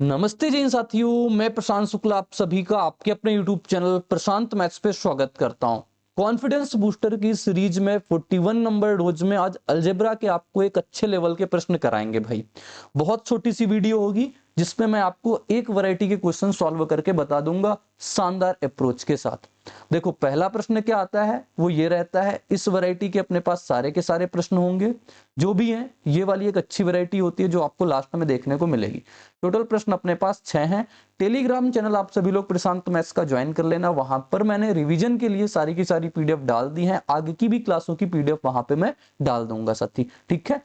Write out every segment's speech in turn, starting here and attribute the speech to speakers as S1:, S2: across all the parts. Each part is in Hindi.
S1: नमस्ते जैन साथियों, मैं प्रशांत शुक्ला आप सभी का आपके अपने यूट्यूब चैनल प्रशांत मैथ्स पे स्वागत करता हूं। कॉन्फिडेंस बूस्टर की सीरीज में 41 नंबर रोज में आज अलजेब्रा के आपको एक अच्छे लेवल के प्रश्न कराएंगे भाई। बहुत छोटी सी वीडियो होगी जिसमें मैं आपको एक वैरायटी के क्वेश्चन सॉल्व करके बता दूंगा शानदार अप्रोच के साथ। देखो पहला प्रश्न क्या आता है वो ये रहता है, इस वैरायटी के अपने पास सारे के सारे प्रश्न होंगे जो भी हैं। ये वाली एक अच्छी वैरायटी होती है जो आपको लास्ट में देखने को मिलेगी। टोटल प्रश्न अपने पास 6 हैं। टेलीग्राम चैनल आप सभी लोग प्रशांत मैथ्स का ज्वाइन कर लेना, वहां पर मैंने रिवीजन के लिए सारी की सारी पीडीएफ डाल दी है, आगे की भी क्लासों की पीडीएफ वहां पे मैं डाल दूंगा साथी, ठीक है।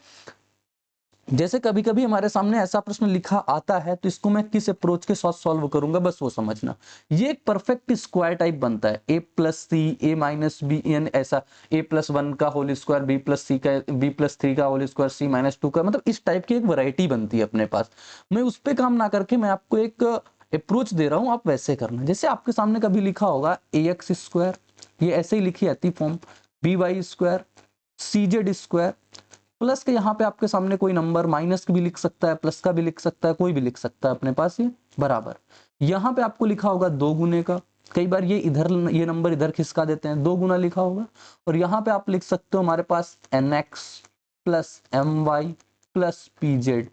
S1: जैसे कभी कभी हमारे सामने ऐसा प्रश्न लिखा आता है तो इसको मैं किस अप्रोच के साथ सॉल्व करूंगा बस वो समझना। ये एक परफेक्ट स्क्वायर टाइप बनता है, ए प्लस सी ए माइनस बी एन, ऐसा ए प्लस वन का होल स्क्वायर बी प्लस सी का बी प्लस थ्री का होल स्क्वायर सी माइनस टू का, मतलब इस टाइप की एक वैरायटी बनती है अपने पास। मैं उस पर काम ना करके मैं आपको एक अप्रोच दे रहा हूं, आप वैसे करना। जैसे आपके सामने कभी लिखा होगा ए एक्स स्क्वायर, ये ऐसे ही लिखी आती फॉर्म, बी वाई स्क्वायर सी जेड स्क्वायर, प्लस के यहाँ पे आपके सामने कोई नंबर माइनस भी लिख सकता है, प्लस का भी लिख सकता है, कोई भी लिख सकता है अपने पास, ये बराबर। यहाँ पे आपको लिखा होगा दो गुने का, कई बार ये इधर ये नंबर इधर खिसका देते हैं, दो गुना लिखा होगा। और यहाँ पे आप लिख सकते हो हमारे पास N X plus M Y plus P Z,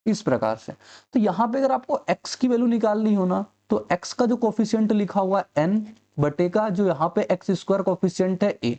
S1: इस प्रकार से। तो यहाँ पे अगर आपको x की वैल्यू निकालनी हो ना, तो x का जो कोफिशियंट लिखा हुआ है n बटे का जो यहाँ पे एक्स स्क्वायर कोफिशियंट है a,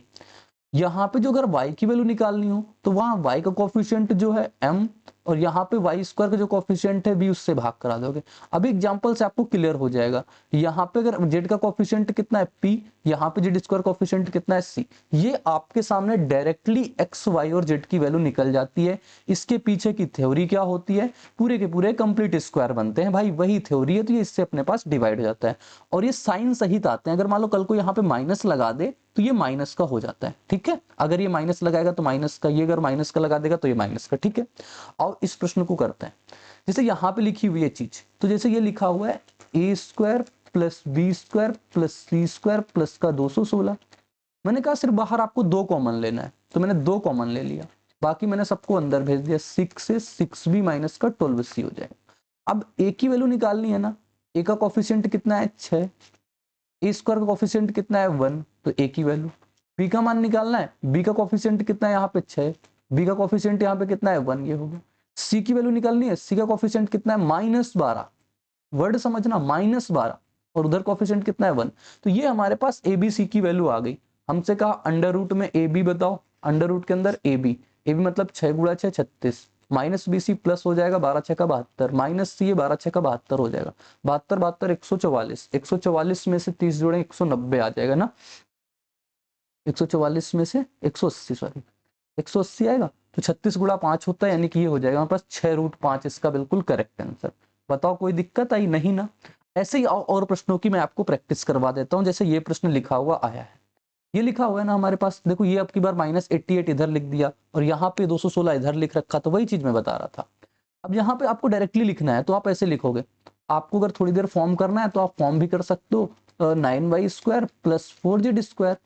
S1: यहाँ पे जो अगर y की वैल्यू निकालनी हो तो वहां y का कोफिशिएंट जो है m, और यहाँ पे वाई स्क्वायर का जो कोफिशिएंट है b उससे भाग करा दोगे। अभी एग्जांपल से आपको क्लियर हो जाएगा। यहाँ पे अगर z का कोफिशिएंट कितना है p, यहाँ पे z स्क्वायर कोफिशिएंट कितना है c, ये आपके सामने डायरेक्टली x y और z की वैल्यू निकल जाती है। इसके पीछे की थ्योरी क्या होती है, पूरे के पूरे कंप्लीट स्क्वायर बनते हैं भाई, वही थ्योरी है। तो ये इससे अपने पास डिवाइड हो जाता है और ये साइन सहित आते हैं। अगर मान लो कल को यहाँ पे माइनस लगा दे तो ये माइनस का हो जाता है, ठीक है। अगर ये माइनस लगाएगा तो माइनस का, ये अगर माइनस का लगा देगा तो ये माइनस का, ठीक है। और इस प्रश्न को करते हैं। जैसे यहाँ पे लिखी हुई है चीज, तो जैसे ये लिखा हुआ है A square plus B square plus C square plus का 216। मैंने कहा सिर्फ बाहर आपको दो कॉमन लेना है, तो मैंने दो कॉमन ले लिया, बाकी मैंने सबको अंदर भेज दिया। 6 से 6b माइनस का 12c हो जाएगा। अब ए की वैल्यू निकालनी है ना, ए का कोफिशिएंट कितना है 6, ए स्क्वायर का कोफिशिएंट कितना है 1, तो ए की वैल्यू। बी का मान निकालना है, बी का कोफिशिएंट कितना है यहाँ पे 6, बी का कोफिशिएंट यहाँ पे कितना है 1, ये हो गया। सी की वैल्यू निकालनी है, सी का कोफिशिएंट कितना है -12, वर्ड समझना -12, और उधर कोफिशिएंट कितना है 1। तो ये हमारे पास ए बी सी की वैल्यू आ गई। हमसे कहा अंडर रूट में ए बी बताओ, अंडर रूट के अंदर ए बी मतलब 6 गुणा 6 36, माइनस बी सी प्लस हो जाएगा 12 6 का 72, माइनस सी 12 6 का 72 हो जाएगा। 72 72 144, 144 में से 30 जोड़े 190 आ जाएगा ना, 144 में से 180, सॉरी 180 आएगा। तो 36 गुणा 5 होता है, यानी कि ये हो जाएगा हमारे पास 6√5, इसका बिल्कुल करेक्ट आंसर। बताओ कोई दिक्कत आई नहीं ना। ऐसे ही और प्रश्नों की मैं आपको प्रैक्टिस करवा देता हूं। जैसे ये प्रश्न लिखा हुआ आया है, ये लिखा हुआ है ना हमारे पास, देखो ये अब की बार -88 इधर लिख दिया और यहाँ पे 216 इधर लिख रखा, तो वही चीज मैं बता रहा था। अब यहाँ पे आपको डायरेक्टली लिखना है तो आप ऐसे लिखोगे। आपको अगर थोड़ी देर फॉर्म करना है तो आप फॉर्म भी कर सकते हो, 9y square plus 4z square.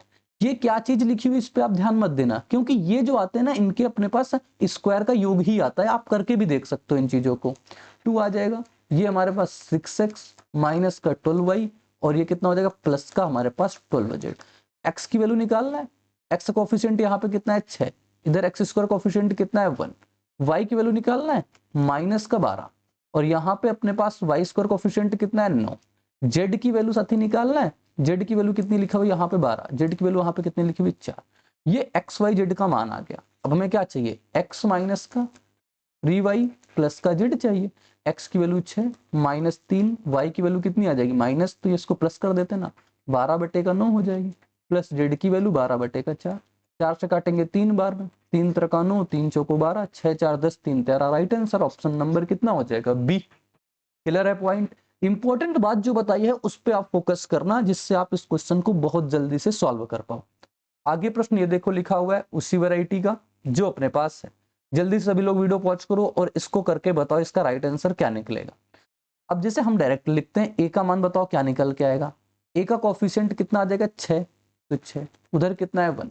S1: ये क्या चीज लिखी हुई इस पे आप ध्यान मत देना, क्योंकि ये जो आते हैं ना इनके अपने पास स्क्वायर का योग ही आता है, आप करके भी देख सकते हो इन चीजों को। 2 आ जाएगा, ये हमारे पास 6x माइनस का 12y, और ये कितना हो जाएगा प्लस का हमारे पास 12z। x की वैल्यू निकालना है, x कोफिशिएंट यहाँ पे कितना है 6, इधर एक्स स्क्वायर कोफिशिएंट कितना है 1। y की वैल्यू निकालना है माइनस का 12, और यहाँ पे अपने पास वाई स्क्वायर कोफिशिएंट कितना है 9। z की वैल्यू साथी निकालना है, z की वैल्यू कितनी लिखा हुआ यहाँ पे 12, z की वैल्यू यहाँ पे कितनी लिखी हुई 4। ये एक्स वाई जेड का मान आ गया। अब हमें क्या चाहिए, x माइनस का 3y प्लस का z चाहिए। x की वैल्यू 6 माइनस 3, y की वैल्यू कितनी आ जाएगी माइनस, तो इसको प्लस कर देते ना, 12/9 हो जाएगी, प्लस z की वैल्यू 12/4, 4 से काटेंगे 3 बार में, 3 3 9, 3 चौको 12, 6 4 10, 3 13, राइट आंसर ऑप्शन नंबर कितना हो जाएगा बी। क्लियर है पॉइंट। इंपॉर्टेंट बात जो बताई है उस पर आप फोकस करना, जिससे आप इस क्वेश्चन को बहुत जल्दी से सॉल्व कर पाओ। आगे प्रश्न ये देखो लिखा हुआ है उसी वैरायटी का जो अपने पास है। जल्दी से सभी लोग वीडियो पॉज करो और इसको करके बताओ इसका राइट आंसर क्या निकलेगा। अब जैसे हम डायरेक्ट लिखते हैं, ए का मान बताओ क्या निकल के आएगा। ए का कोफिशिएंट कितना आ जाएगा 6, तो 6, उधर कितना है 1।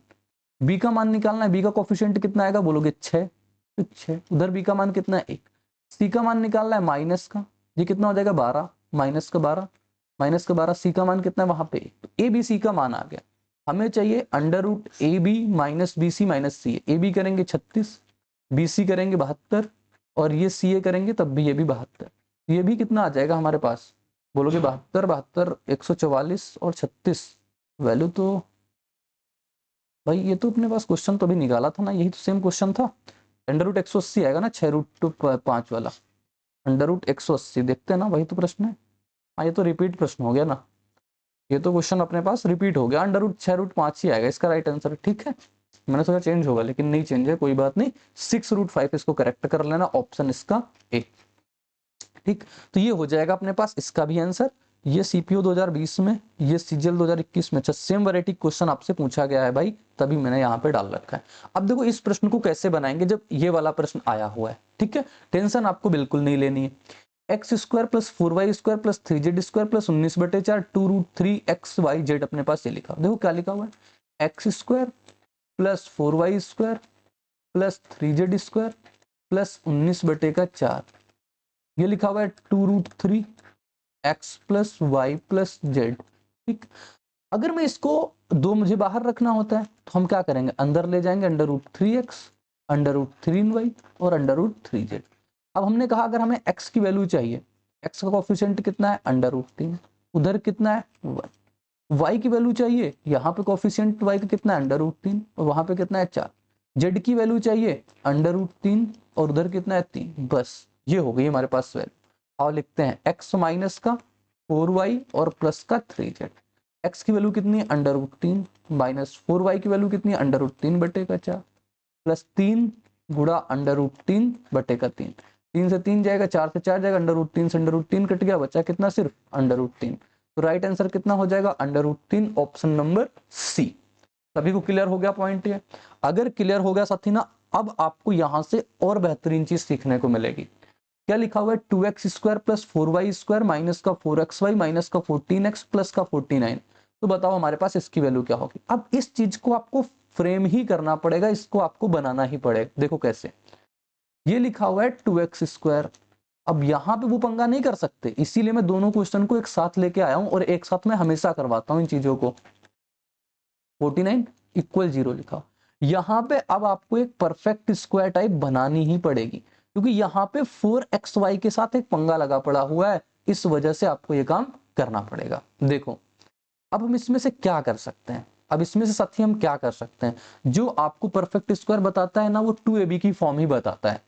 S1: बी का मान निकालना है, बी का कोफिशिएंट कितना आएगा बोलोगे 6, तो 6, उधर बी का मान कितना है 1। सी का मान निकालना है माइनस का, ये कितना हो जाएगा 12 माइनस का 12 माइनस का 12, सी का मान कितना है वहां पे, तो ए बी सी का मान आ गया। हमें चाहिए under root A B minus B C minus C. A B करेंगे 36, बी सी करेंगे 72 और ये सी ए करेंगे तब भी ये भी 72। ये भी कितना आ जाएगा हमारे पास, बोलोगे 72 72 144 और 36। वैल्यू तो भाई ये तो अपने पास क्वेश्चन तो अभी निकाला था ना, यही तो सेम क्वेश्चन था। अंडर रूट 180 आएगा ना, 6 रूट टू 5 वाला। अंडर रूट 180 देखते हैं ना, वही तो प्रश्न है। हाँ ये तो रिपीट प्रश्न हो गया ना, ये तो क्वेश्चन अपने पास रिपीट हो गया। अंडर रूट 6 रूट 5 ही आएगा इसका राइट आंसर। ठीक है, मैंने सोचा चेंज होगा लेकिन नहीं चेंज है, कोई बात नहीं। 6 रूट 5 इसको करेक्ट कर लेना, ऑप्शन इसका ए। ठीक, तो ये हो जाएगा अपने पास इसका भी आंसर। ये सीपीओ 2020 में, ये सीजीएल 2021 में, अच्छा सेम वैरायटी क्वेश्चन आपसे पूछा गया है भाई, तभी मैंने यहाँ पे डाल रखा है। अब देखो इस प्रश्न को कैसे बनाएंगे जब ये वाला प्रश्न आया हुआ है। ठीक है, टेंशन आपको बिल्कुल नहीं लेनी है। X square plus 4y square plus 3z square plus 19/4 2 root 3 X Y Z अपने पास ये लिखा, देखो क्या लिखा हुआ है, X square plus 4y square plus 3z square plus 19/4 ये लिखा हुआ है 2 root 3 X plus Y plus Z. ठीक, अगर मैं इसको दो मुझे बाहर रखना होता है तो हम क्या करेंगे, अंदर ले जाएंगे under root 3x under root 3y और अंडर रूट 3z। अब हमने कहा अगर हमें x की वैल्यू चाहिए, x का कोफिशिएंट कितना है अंडर रूट 3, उधर कितना है 1। y की वैल्यू चाहिए, यहाँ पे कोफिशिएंट y का कितना है अंडर रूट 3 और वहां पे कितना है 4। z की वैल्यू चाहिए अंडर रूट 3 और उधर कितना है 3। बस ये हो गई हमारे पास वैल्यू। और लिखते हैं x माइनस का 4y और प्लस का 3z। x की वैल्यू कितनी है अंडर रूट 3 माइनस 4y की वैल्यू कितनी है अंडर रूट 3/4 प्लस 3 गुणा अंडर रूट 3/3। 3 से 3 जाएगा, 4 से 4 जाएगा, अंडर रूट 3 से अंडर रूट 3 कट गया, बचा कितना सिर्फ अंडर रूट 3। तो राइट आंसर कितना हो जाएगा under root 3, option number C. सभी को क्लियर हो गया पॉइंट ये? अगर क्लियर हो गया साथी ना, अब आपको यहां से और बेहतरीन चीज सीखने को मिलेगी। क्या लिखा हुआ है 2x square plus 4y square minus का 4xy माइनस का 14x प्लस का 49। तो बताओ हमारे पास इसकी वैल्यू क्या होगी। अब इस चीज को आपको फ्रेम ही करना पड़ेगा, इसको आपको बनाना ही पड़ेगा। देखो कैसे, ये लिखा हुआ है 2x स्क्वायर, अब यहाँ पे वो पंगा नहीं कर सकते, इसीलिए मैं दोनों क्वेश्चन को एक साथ लेके आया हूं और एक साथ मैं हमेशा करवाता हूं इन चीजों को। 49 इक्वल 0 लिखा, यहाँ पे अब आपको एक परफेक्ट स्क्वायर टाइप बनानी ही पड़ेगी, क्योंकि यहाँ पे 4xy के साथ एक पंगा लगा पड़ा हुआ है, इस वजह से आपको ये काम करना पड़ेगा। देखो अब हम इसमें से क्या कर सकते हैं, अब इसमें से साथी हम क्या कर सकते हैं, जो आपको परफेक्ट स्क्वायर बताता है ना वो 2ab की फॉर्म ही बताता है।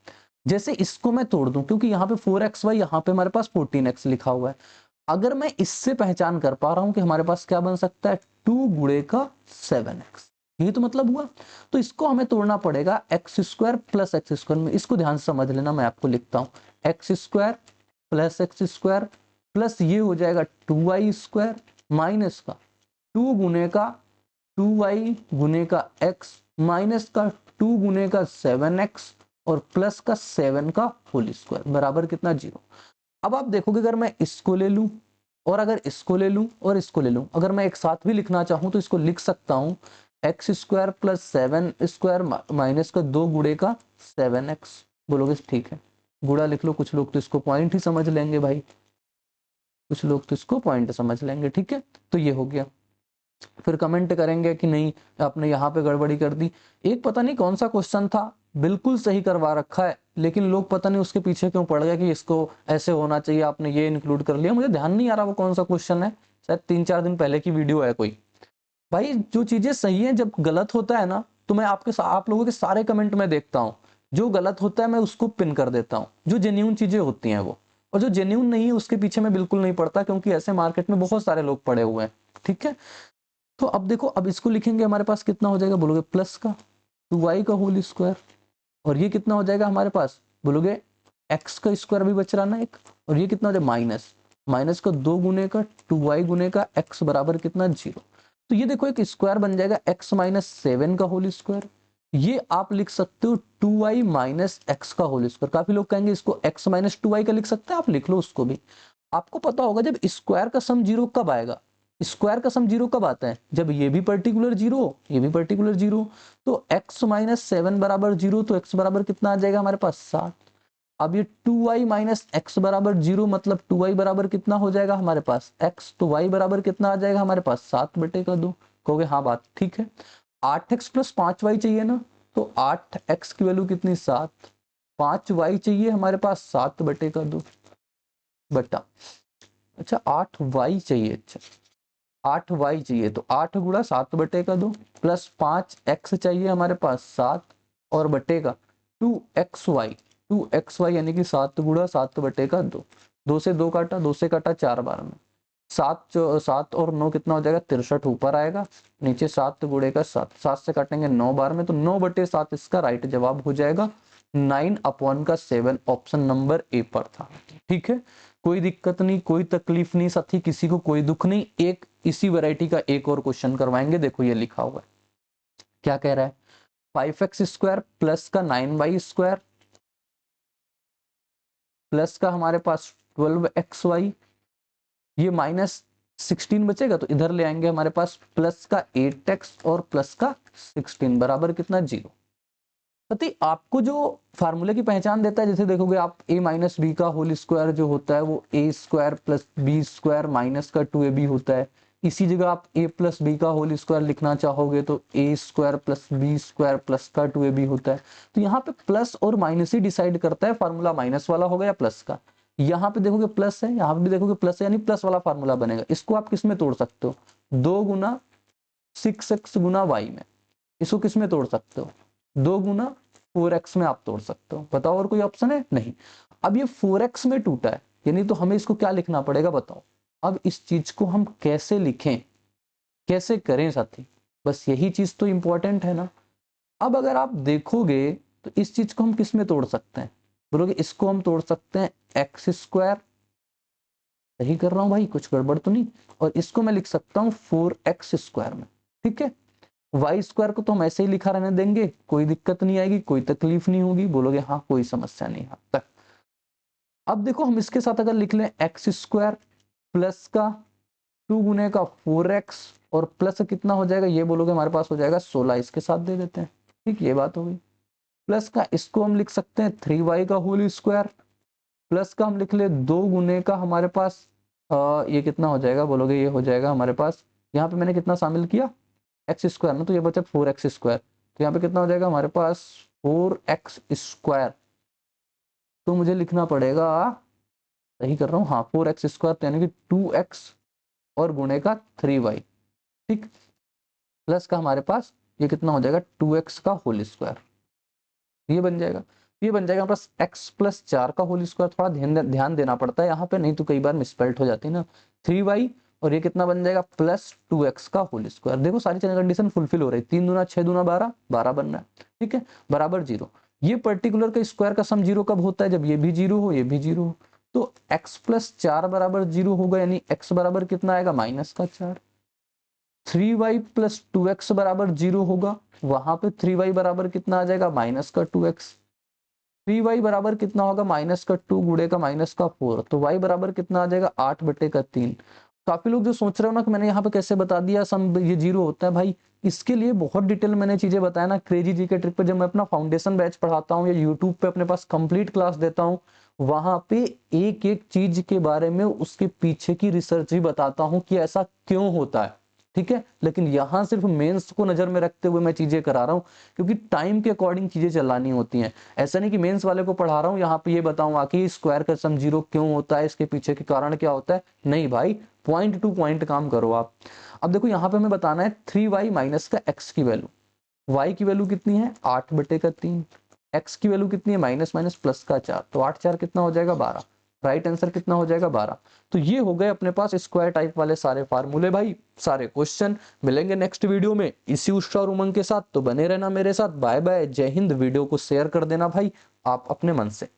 S1: जैसे इसको मैं तोड़ दूं, क्योंकि यहाँ पे 4xy, यहाँ पे हमारे पास 14x लिखा हुआ है। अगर मैं इससे पहचान कर पा रहा हूं कि हमारे पास क्या बन सकता है 2 गुणे का 7x, यही तो मतलब हुआ। तो इसको हमें तोड़ना पड़ेगा x square plus x square में। इसको ध्यान से समझ लेना, मैं आपको लिखता हूँ x square plus x square plus ये हो जाएगा 2y स्क्वायर माइनस का 2 गुने का 2y गुने का x माइनस का 2 गुने का 7x और प्लस का 7 का होल स्क्वायर बराबर कितना 0। अब आप देखोगे अगर मैं इसको ले लूं और अगर इसको ले लूं और इसको ले लूं, अगर मैं एक साथ भी लिखना चाहूं तो इसको लिख सकता हूं x square plus 7 square minus का 2 गुणे का 7x। बोलोगे ठीक है, गुणा लिख लो, कुछ लोग तो इसको पॉइंट ही समझ लेंगे भाई, कुछ लोग तो इसको पॉइंट समझ लेंगे। ठीक है, तो ये हो गया। फिर कमेंट करेंगे कि नहीं आपने यहाँ पे गड़बड़ी कर दी। एक पता नहीं कौन सा क्वेश्चन था, बिल्कुल सही करवा रखा है, लेकिन लोग पता नहीं उसके पीछे क्यों पड़ गए कि इसको ऐसे होना चाहिए, आपने ये इंक्लूड कर लिया। मुझे ध्यान नहीं आ रहा वो कौन सा क्वेश्चन है, शायद 3-4 दिन पहले की वीडियो है कोई। भाई जो चीजें सही है, जब गलत होता है ना तो मैं आप लोगों के सारे कमेंट में देखता हूँ, जो गलत होता है मैं उसको पिन कर देता हूँ, जो जेन्यून चीजें होती हैं वो, और जो जेन्यून नहीं है उसके पीछे मैं बिल्कुल नहीं पड़ता, क्योंकि ऐसे मार्केट में बहुत सारे लोग पड़े हुए हैं। ठीक है, तो अब देखो, अब इसको लिखेंगे हमारे पास कितना हो जाएगा, बोलोगे प्लस का 2y का होल स्क्वायर, और ये कितना हो जाएगा हमारे पास, बोलोगे x का स्क्वायर भी बच रहा ना एक, और ये कितना हो जाएगा माइनस का 2 गुने का 2y गुने का x बराबर कितना 0। तो ये देखो एक स्क्वायर बन जाएगा x माइनस 7 का होल स्क्वायर, ये आप लिख सकते हो 2y माइनस x का होल स्क्वायर। काफी लोग कहेंगे इसको x माइनस 2y का लिख सकते हैं, आप लिख लो उसको भी। आपको पता होगा जब स्क्वायर का सम 0 कब आएगा, स्क्वायर का सम 0 कब आता है, जब ये भी पर्टिकुलर 0 ये भी पर्टिकुलर 0। तो x माइनस 7 बराबर 0, तो x बराबर कितना आ जाएगा हमारे पास 7। अब ये 2y माइनस एक्स बराबर 0, मतलब 2y बराबर कितना हो जाएगा हमारे पास x, तो y बराबर कितना आ जाएगा हमारे पास 7/2। कहोगे हाँ बात ठीक है। 8x प्लस 5y चाहिए ना, तो 8x की वैल्यू कितनी 7, 5y चाहिए हमारे पास 7/2 बटा, अच्छा 8y चाहिए, अच्छा 8y चाहिए तो 8 गुणा 7/2 प्लस 5x चाहिए हमारे पास 7 और बटे का 2xy, 2xy यानी कि 7 गुणा 7/2, 2 से 2 काटा, 2 से काटा 4 बार में, 7 और 9 कितना हो जाएगा 63 ऊपर आएगा, नीचे 7 गुणे का 7, 7 से काटेंगे 9 बार में, तो 9/7 इसका राइट जवाब हो जाएगा। 9/7 ऑप्शन नंबर ए पर था। ठीक है, कोई दिक्कत नहीं, कोई तकलीफ नहीं साथी, किसी को कोई दुख नहीं। एक इसी वैरायटी का एक और क्वेश्चन करवाएंगे, देखो ये लिखा हुआ है, क्या कह रहा है 5x² प्लस का 9y² प्लस का हमारे पास 12xy, ये -16 बचेगा तो इधर ले आएंगे हमारे पास प्लस का 8x और प्लस का 16 बराबर कितना 0। पति आपको जो फार्मूले की पहचान देता है, जैसे देखोगे आप a माइनस बी का होल स्क्वायर जो होता है वो a² प्लस b² माइनस का 2ab होता है। इसी जगह आप a प्लस बी का होल स्क्वायर लिखना चाहोगे तो a² प्लस b² प्लस का 2ab होता है। तो यहाँ पे प्लस और माइनस ही डिसाइड करता है फार्मूला माइनस वाला होगा या प्लस का। यहाँ पे देखोगे प्लस है, यहाँ पे भी देखोगे प्लस है, यानी प्लस वाला फार्मूला बनेगा। इसको आप किस में तोड़ सकते हो, 2 गुना 6x गुना y में। इसको किस में तोड़ सकते हो, 2 गुना 4x में आप तोड़ सकते हो। बताओ और कोई ऑप्शन है, नहीं। अब ये 4x में टूटा है, यानी तो हमें इसको क्या लिखना पड़ेगा बताओ। अब इस चीज को हम कैसे लिखें, कैसे करें साथी, बस यही चीज तो इंपॉर्टेंट है ना। अब अगर आप देखोगे तो इस चीज को हम किस में तोड़ सकते हैं, बोलोगे इसको हम तोड़ सकते हैं x², सही कर रहा हूं भाई, कुछ गड़बड़ तो नहीं, और इसको मैं लिख सकता हूं 4x² में। ठीक है, y² को तो हम ऐसे ही लिखा रहने देंगे, कोई दिक्कत नहीं आएगी, कोई तकलीफ नहीं होगी, बोलोगे हाँ कोई समस्या नहीं है तक। अब देखो हम इसके साथ अगर लिख लें x² प्लस का 2 गुने का 4x और प्लस कितना हो जाएगा, ये बोलोगे हमारे पास हो जाएगा 16, इसके साथ दे देते हैं। ठीक, ये बात हो गई। प्लस का इसको हम लिख सकते हैं 3y का होल स्क्वायर, प्लस का हम लिख ले 2 गुने का हमारे पास ये कितना हो जाएगा, बोलोगे ये हो जाएगा हमारे पास, यहाँ पे मैंने कितना शामिल किया x² ना, तो ये बचा 4x², तो यहाँ पे कितना हो जाएगा हमारे पास 4x², तो मुझे लिखना पड़ेगा, सही कर रहा हूँ हाँ 4x², तो यानी कि 2x और गुणे का 3y। ठीक, प्लस का हमारे पास ये कितना हो जाएगा 2x का होल स्क्वायर, ये बन जाएगा, ये बन जाएगा हमारे पास x प्लस 4 का होल स्क्वायर। थोड़ा ध्यान देना पड़ता है यहाँ पे, नहीं तो कई बार मिसस्पेल्ट हो जाती है ना। 3y और ये कितना बन जाएगा प्लस 2x का होल स्क्वायर। देखो सारी कंडीशन फुलफिल हो रही है, 3 दूना 6 दूना 12, 12 बन रहा है। ठीक है, बराबर 0। ये पर्टिकुलर का स्क्वायर का सम 0 कब होता है, जब ये भी 0 हो ये भी 0 हो। तो x प्लस 4 बराबर 0 होगा, यानी x बराबर कितना आएगा -4। 3y प्लस 2x बराबर 0 होगा, वहां पे 3y बराबर कितना आ जाएगा -2x। 3y बराबर कितना होगा -2 गुणे का -4, तो y बराबर कितना आ जाएगा 8/3। काफी लोग जो सोच रहे हो ना कि मैंने यहाँ पे कैसे बता दिया सम ये 0 होता है, भाई इसके लिए बहुत डिटेल मैंने चीजें बताया ना क्रेजी जी के ट्रिक पे। जब मैं अपना फाउंडेशन बैच पढ़ाता हूँ या यूट्यूब पे अपने पास कंप्लीट क्लास देता हूँ, वहां पे एक एक चीज के बारे में उसके पीछे की रिसर्च भी बताता हूँ कि ऐसा क्यों होता है। ठीक है, लेकिन यहाँ सिर्फ मेंस को नजर में रखते हुए मैं चीजें करा रहा हूँ, क्योंकि टाइम के अकॉर्डिंग चीजें चलानी होती हैं। ऐसा नहीं कि मेंस वाले को पढ़ा रहा हूँ यहाँ पे ये बताऊंगा कि स्क्वायर का सम 0 क्यों होता है, इसके पीछे के कारण क्या होता है, नहीं भाई, पॉइंट टू पॉइंट काम करो आप। अब देखो यहाँ पे हमें बताना है 3y माइनस का x की वैल्यू। y की वैल्यू कितनी है 8/3, x की वैल्यू कितनी है माइनस माइनस प्लस का 4, तो 8 4 कितना हो जाएगा 12। राइट आंसर कितना हो जाएगा 12। तो ये हो गए अपने पास स्क्वायर टाइप वाले सारे फार्मूले भाई, सारे क्वेश्चन। मिलेंगे नेक्स्ट वीडियो में इसी उत्साह और उमंग के साथ, तो बने रहना मेरे साथ। बाय बाय, जय हिंद। वीडियो को शेयर कर देना भाई आप अपने मन से।